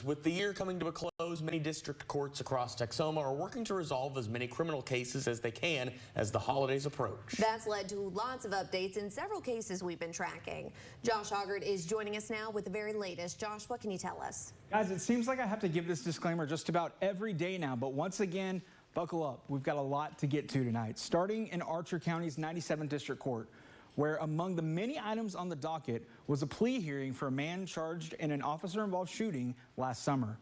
With the year coming to a close, many district courts across Texoma are working to resolve as many criminal cases as they can as the holidays approach. That's led to lots of updates in several cases we've been tracking. Josh Hoggard is joining us now with the very latest. Josh, what can you tell us? Guys, it seems like I have to give this disclaimer just about every day now, but once again, buckle up. We've got a lot to get to tonight, starting in Archer County's 97th District Court, where among the many items on the docket was a plea hearing for a man charged in an officer-involved shooting last summer.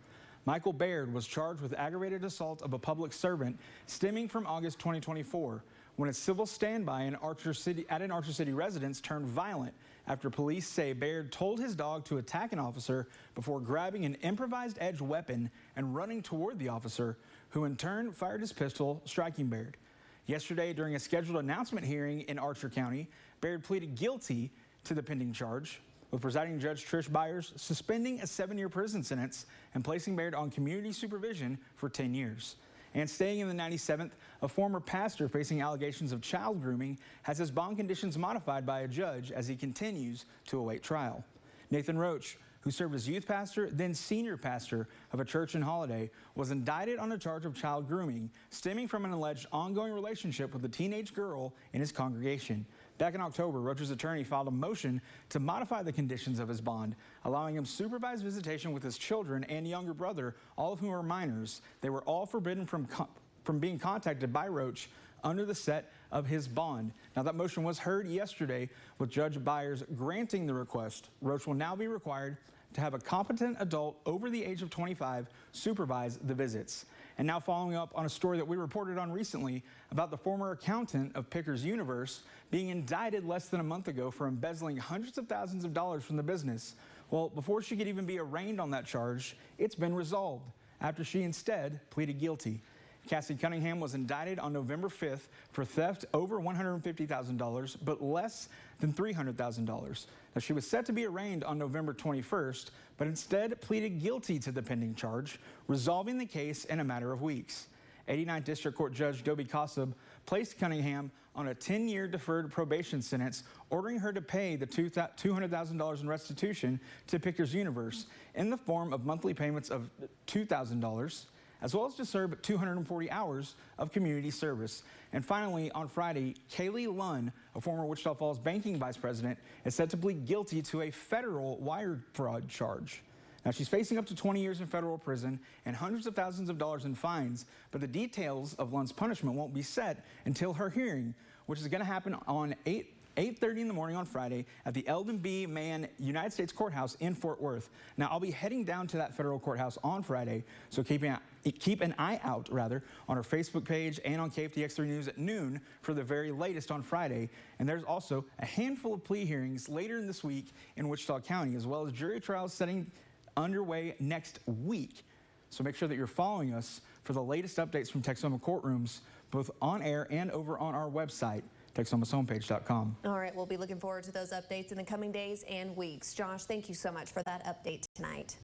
Michael Baird was charged with aggravated assault of a public servant stemming from August 2024, when a civil standby at an Archer City residence turned violent after police say Baird told his dog to attack an officer before grabbing an improvised edged weapon and running toward the officer, who in turn fired his pistol, striking Baird. Yesterday, during a scheduled announcement hearing in Archer County, Baird pleaded guilty to the pending charge, with presiding Judge Trish Byers suspending a 7-year prison sentence and placing Baird on community supervision for 10 years. And staying in the 97th, a former pastor facing allegations of child grooming has his bond conditions modified by a judge as he continues to await trial. Nathan Roach, who served as youth pastor, then senior pastor of a church in Holiday, was indicted on a charge of child grooming stemming from an alleged ongoing relationship with a teenage girl in his congregation. Back in October, Roach's attorney filed a motion to modify the conditions of his bond, allowing him supervised visitation with his children and younger brother, all of whom are minors. They were all forbidden from being contacted by Roach under the set of his bond. Now, that motion was heard yesterday, with Judge Byers granting the request. Roach will now be required to have a competent adult over the age of 25 supervise the visits. And now, following up on a story that we reported on recently about the former accountant of Pickers Universe being indicted less than a month ago for embezzling hundreds of thousands of dollars from the business. Well, before she could even be arraigned on that charge, it's been resolved after she instead pleaded guilty. Cassie Cunningham was indicted on November 5th for theft over $150,000, but less than $300,000. Now, she was set to be arraigned on November 21st, but instead pleaded guilty to the pending charge, resolving the case in a matter of weeks. 89th District Court Judge Dobie Kossab placed Cunningham on a 10-year deferred probation sentence, ordering her to pay the $200,000 in restitution to Pickers Universe in the form of monthly payments of $2,000, as well as to serve 240 hours of community service. And finally, on Friday, Kaylee Lunn, a former Wichita Falls banking vice president, is set to plead guilty to a federal wire fraud charge. Now, she's facing up to 20 years in federal prison and hundreds of thousands of dollars in fines, but the details of Lunn's punishment won't be set until her hearing, which is going to happen on 8:30 in the morning on Friday at the Eldon B. Mann United States Courthouse in Fort Worth. Now, I'll be heading down to that federal courthouse on Friday, so keep an eye out on our Facebook page and on KFTX3 News at noon for the very latest on Friday. And there's also a handful of plea hearings later in this week in Wichita County, as well as jury trials setting underway next week. So make sure that you're following us for the latest updates from Texoma courtrooms, both on air and over on our website, Texomashomepage.com. All right, we'll be looking forward to those updates in the coming days and weeks. Josh, thank you so much for that update tonight.